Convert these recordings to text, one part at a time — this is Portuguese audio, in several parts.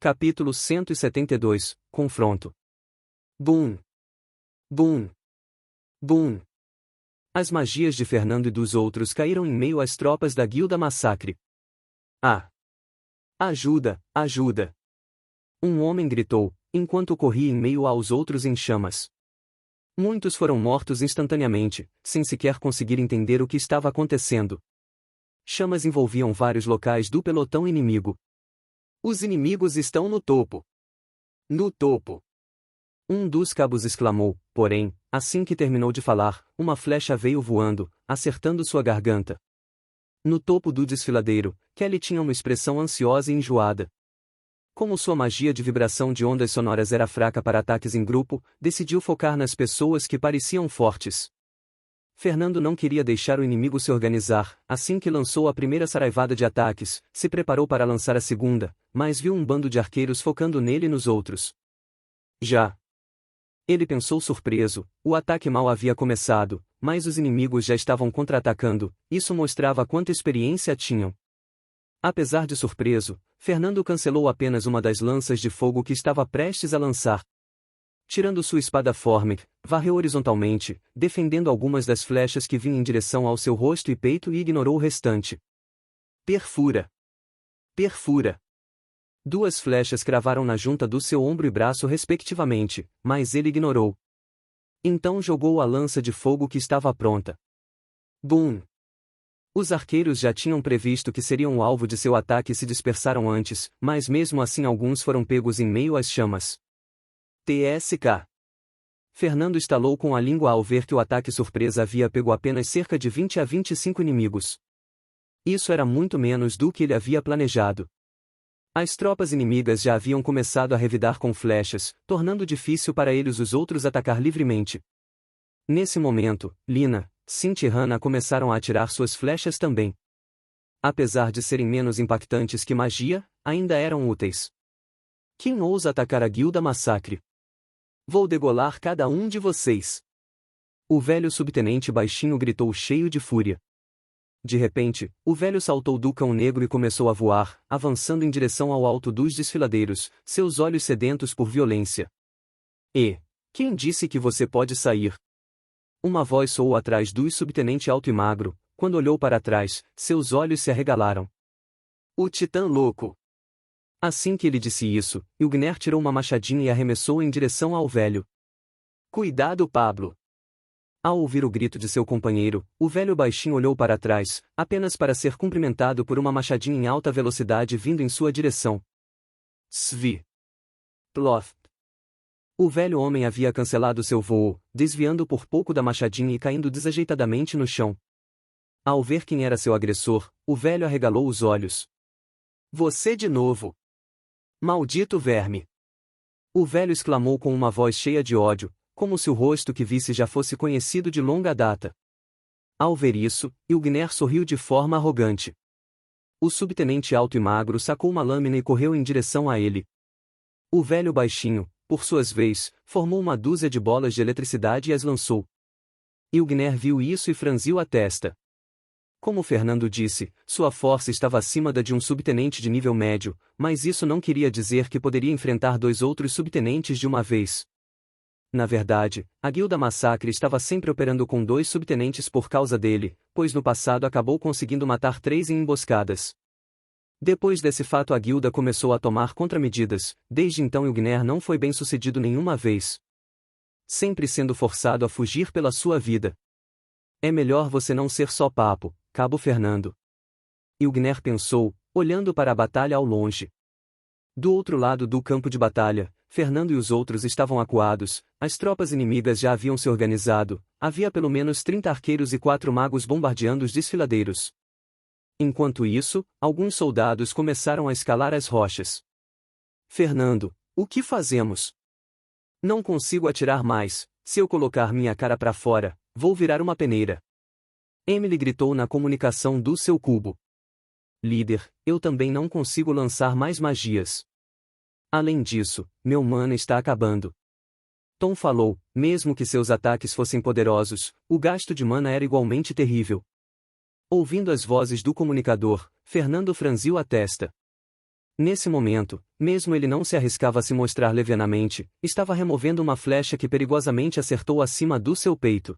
Capítulo 172, Confronto. Bum! Bum! Bum! As magias de Fernando e dos outros caíram em meio às tropas da Guilda Massacre. Ah! Ajuda! Ajuda! Um homem gritou, enquanto corria em meio aos outros em chamas. Muitos foram mortos instantaneamente, sem sequer conseguir entender o que estava acontecendo. Chamas envolviam vários locais do pelotão inimigo. Os inimigos estão no topo. No topo. Um dos cabos exclamou, porém, assim que terminou de falar, uma flecha veio voando, acertando sua garganta. No topo do desfiladeiro, Kelly tinha uma expressão ansiosa e enjoada. Como sua magia de vibração de ondas sonoras era fraca para ataques em grupo, decidiu focar nas pessoas que pareciam fortes. Fernando não queria deixar o inimigo se organizar, assim que lançou a primeira saraivada de ataques, se preparou para lançar a segunda, mas viu um bando de arqueiros focando nele e nos outros. Já. Ele pensou surpreso, o ataque mal havia começado, mas os inimigos já estavam contra-atacando, isso mostrava quanta experiência tinham. Apesar de surpreso, Fernando cancelou apenas uma das lanças de fogo que estava prestes a lançar. Tirando sua espada Formic, varreu horizontalmente, defendendo algumas das flechas que vinham em direção ao seu rosto e peito e ignorou o restante. Perfura! Perfura! 2 flechas cravaram na junta do seu ombro e braço respectivamente, mas ele ignorou. Então jogou a lança de fogo que estava pronta. Bum! Os arqueiros já tinham previsto que seriam o alvo de seu ataque e se dispersaram antes, mas mesmo assim alguns foram pegos em meio às chamas. TSK. Fernando estalou com a língua ao ver que o ataque surpresa havia pego apenas cerca de 20 a 25 inimigos. Isso era muito menos do que ele havia planejado. As tropas inimigas já haviam começado a revidar com flechas, tornando difícil para eles os outros atacar livremente. Nesse momento, Lina, Cinti e Hannah começaram a atirar suas flechas também. Apesar de serem menos impactantes que magia, ainda eram úteis. Quem ousa atacar a Guilda Massacre? Vou degolar cada um de vocês! O velho subtenente baixinho gritou cheio de fúria. De repente, o velho saltou do cão negro e começou a voar, avançando em direção ao alto dos desfiladeiros, seus olhos sedentos por violência. E quem disse que você pode sair? Uma voz soou atrás do subtenente alto e magro. Quando olhou para trás, seus olhos se arregalaram. O Titã Louco! Assim que ele disse isso, Ilgner tirou uma machadinha e arremessou em direção ao velho. Cuidado, Pablo! Ao ouvir o grito de seu companheiro, o velho baixinho olhou para trás, apenas para ser cumprimentado por uma machadinha em alta velocidade vindo em sua direção. Svi! Plof! O velho homem havia cancelado seu voo, desviando por pouco da machadinha e caindo desajeitadamente no chão. Ao ver quem era seu agressor, o velho arregalou os olhos. Você de novo! Maldito verme! O velho exclamou com uma voz cheia de ódio, como se o rosto que visse já fosse conhecido de longa data. Ao ver isso, Ilgner sorriu de forma arrogante. O subtenente alto e magro sacou uma lâmina e correu em direção a ele. O velho baixinho, por sua vez, formou uma dúzia de bolas de eletricidade e as lançou. Ilgner viu isso e franziu a testa. Como Fernando disse, sua força estava acima da de um subtenente de nível médio, mas isso não queria dizer que poderia enfrentar 2 outros subtenentes de uma vez. Na verdade, a Guilda Massacre estava sempre operando com 2 subtenentes por causa dele, pois no passado acabou conseguindo matar 3 em emboscadas. Depois desse fato a guilda começou a tomar contramedidas, desde então Ilgner não foi bem sucedido nenhuma vez. Sempre sendo forçado a fugir pela sua vida. É melhor você não ser só papo, Cabo Fernando. Ilgner pensou, olhando para a batalha ao longe. Do outro lado do campo de batalha, Fernando e os outros estavam acuados, as tropas inimigas já haviam se organizado, havia pelo menos 30 arqueiros e 4 magos bombardeando os desfiladeiros. Enquanto isso, alguns soldados começaram a escalar as rochas. Fernando, o que fazemos? Não consigo atirar mais, se eu colocar minha cara para fora, vou virar uma peneira. Emily gritou na comunicação do seu cubo. Líder, eu também não consigo lançar mais magias. Além disso, meu mana está acabando. Tom falou, mesmo que seus ataques fossem poderosos, o gasto de mana era igualmente terrível. Ouvindo as vozes do comunicador, Fernando franziu a testa. Nesse momento, mesmo ele não se arriscava a se mostrar levianamente, estava removendo uma flecha que perigosamente acertou acima do seu peito.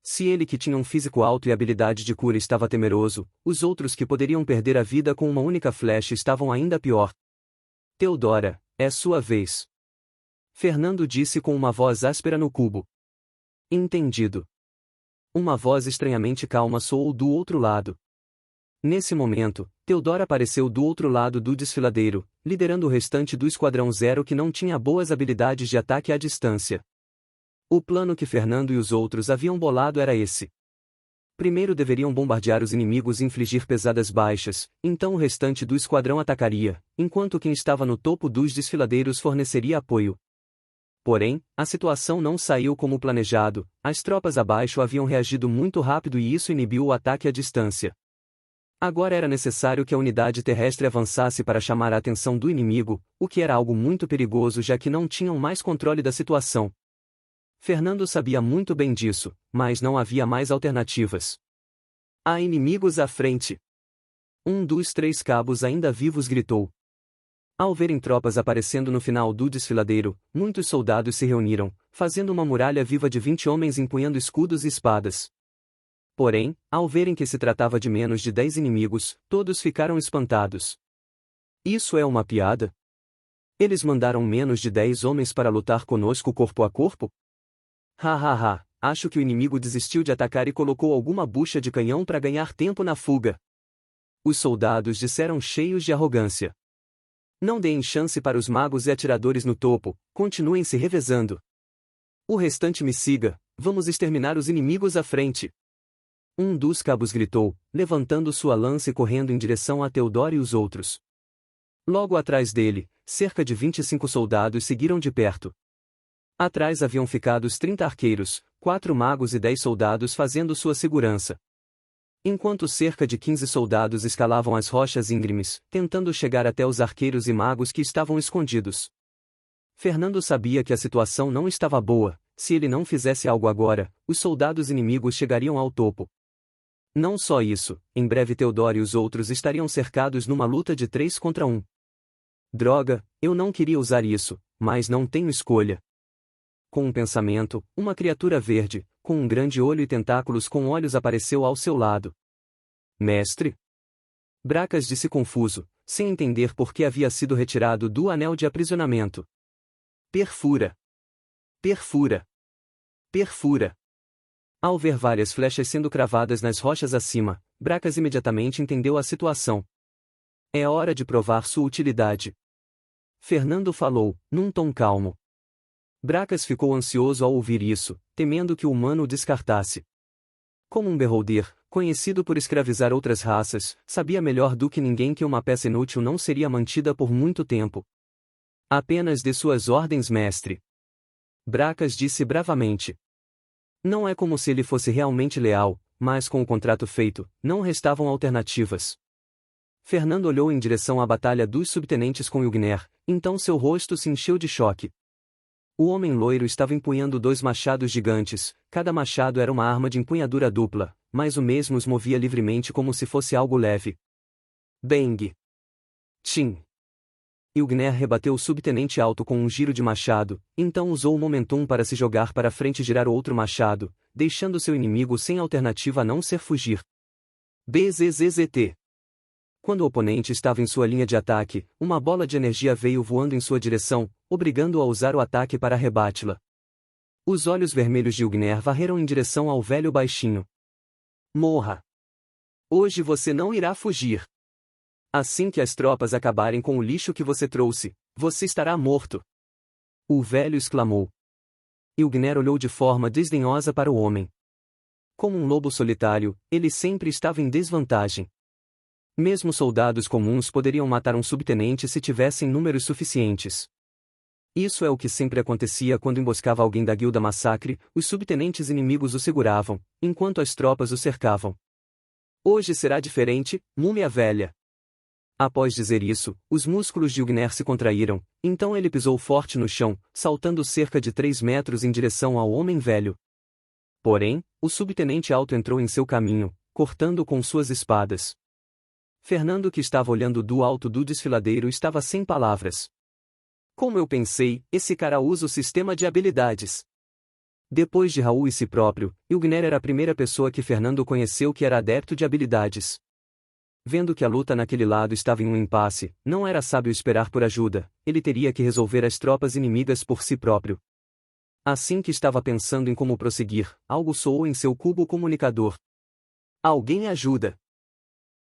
Se ele que tinha um físico alto e habilidade de cura estava temeroso, os outros que poderiam perder a vida com uma única flecha estavam ainda pior. Teodora, é sua vez. Fernando disse com uma voz áspera no cubo. Entendido. Uma voz estranhamente calma soou do outro lado. Nesse momento, Teodora apareceu do outro lado do desfiladeiro, liderando o restante do Esquadrão Zero que não tinha boas habilidades de ataque à distância. O plano que Fernando e os outros haviam bolado era esse. Primeiro deveriam bombardear os inimigos e infligir pesadas baixas, então o restante do esquadrão atacaria, enquanto quem estava no topo dos desfiladeiros forneceria apoio. Porém, a situação não saiu como planejado, as tropas abaixo haviam reagido muito rápido e isso inibiu o ataque à distância. Agora era necessário que a unidade terrestre avançasse para chamar a atenção do inimigo, o que era algo muito perigoso já que não tinham mais controle da situação. Fernando sabia muito bem disso, mas não havia mais alternativas. Há inimigos à frente. Um dos 3 cabos ainda vivos gritou. Ao verem tropas aparecendo no final do desfiladeiro, muitos soldados se reuniram, fazendo uma muralha viva de 20 homens empunhando escudos e espadas. Porém, ao verem que se tratava de menos de 10 inimigos, todos ficaram espantados. Isso é uma piada? Eles mandaram menos de 10 homens para lutar conosco corpo a corpo? Hahaha, acho que o inimigo desistiu de atacar e colocou alguma bucha de canhão para ganhar tempo na fuga. Os soldados disseram cheios de arrogância. Não deem chance para os magos e atiradores no topo, continuem se revezando. O restante me siga, vamos exterminar os inimigos à frente. Um dos cabos gritou, levantando sua lança e correndo em direção a Teodoro e os outros. Logo atrás dele, cerca de 25 soldados seguiram de perto. Atrás haviam ficado os 30 arqueiros, 4 magos e 10 soldados fazendo sua segurança. Enquanto cerca de 15 soldados escalavam as rochas íngremes, tentando chegar até os arqueiros e magos que estavam escondidos. Fernando sabia que a situação não estava boa, se ele não fizesse algo agora, os soldados inimigos chegariam ao topo. Não só isso, em breve Teodoro e os outros estariam cercados numa luta de 3 contra 1. Droga, eu não queria usar isso, mas não tenho escolha. Com um pensamento, uma criatura verde, com um grande olho e tentáculos com olhos apareceu ao seu lado. Mestre? Bracas disse confuso, sem entender por que havia sido retirado do anel de aprisionamento. Perfura. Perfura. Perfura. Ao ver várias flechas sendo cravadas nas rochas acima, Bracas imediatamente entendeu a situação. É hora de provar sua utilidade. Fernando falou, num tom calmo. Bracas ficou ansioso ao ouvir isso, temendo que o humano o descartasse. Como um beholder, conhecido por escravizar outras raças, sabia melhor do que ninguém que uma peça inútil não seria mantida por muito tempo. Apenas dê suas ordens, mestre. Bracas disse bravamente. Não é como se ele fosse realmente leal, mas com o contrato feito, não restavam alternativas. Fernando olhou em direção à batalha dos subtenentes com Ilgner, então seu rosto se encheu de choque. O homem loiro estava empunhando 2 machados gigantes, cada machado era uma arma de empunhadura dupla, mas o mesmo os movia livremente como se fosse algo leve. Bang! Tchim! Ilgner rebateu o subtenente alto com um giro de machado, então usou o momentum para se jogar para frente e girar o outro machado, deixando seu inimigo sem alternativa a não ser fugir. BZZZT! Quando o oponente estava em sua linha de ataque, uma bola de energia veio voando em sua direção, obrigando-o a usar o ataque para rebate-la. Os olhos vermelhos de Ilgner varreram em direção ao velho baixinho. Morra! Hoje você não irá fugir. Assim que as tropas acabarem com o lixo que você trouxe, você estará morto. O velho exclamou. Ilgner olhou de forma desdenhosa para o homem. Como um lobo solitário, ele sempre estava em desvantagem. Mesmo soldados comuns poderiam matar um subtenente se tivessem números suficientes. Isso é o que sempre acontecia quando emboscava alguém da Guilda Massacre, os subtenentes inimigos o seguravam, enquanto as tropas o cercavam. Hoje será diferente, múmia velha. Após dizer isso, os músculos de Ilgner se contraíram, então ele pisou forte no chão, saltando cerca de 3 metros em direção ao homem velho. Porém, o subtenente alto entrou em seu caminho, cortando com suas espadas. Fernando, que estava olhando do alto do desfiladeiro, estava sem palavras. Como eu pensei, esse cara usa o sistema de habilidades. Depois de Raul e si próprio, Ilgner era a primeira pessoa que Fernando conheceu que era adepto de habilidades. Vendo que a luta naquele lado estava em um impasse, não era sábio esperar por ajuda, ele teria que resolver as tropas inimigas por si próprio. Assim que estava pensando em como prosseguir, algo soou em seu cubo comunicador. Alguém ajuda!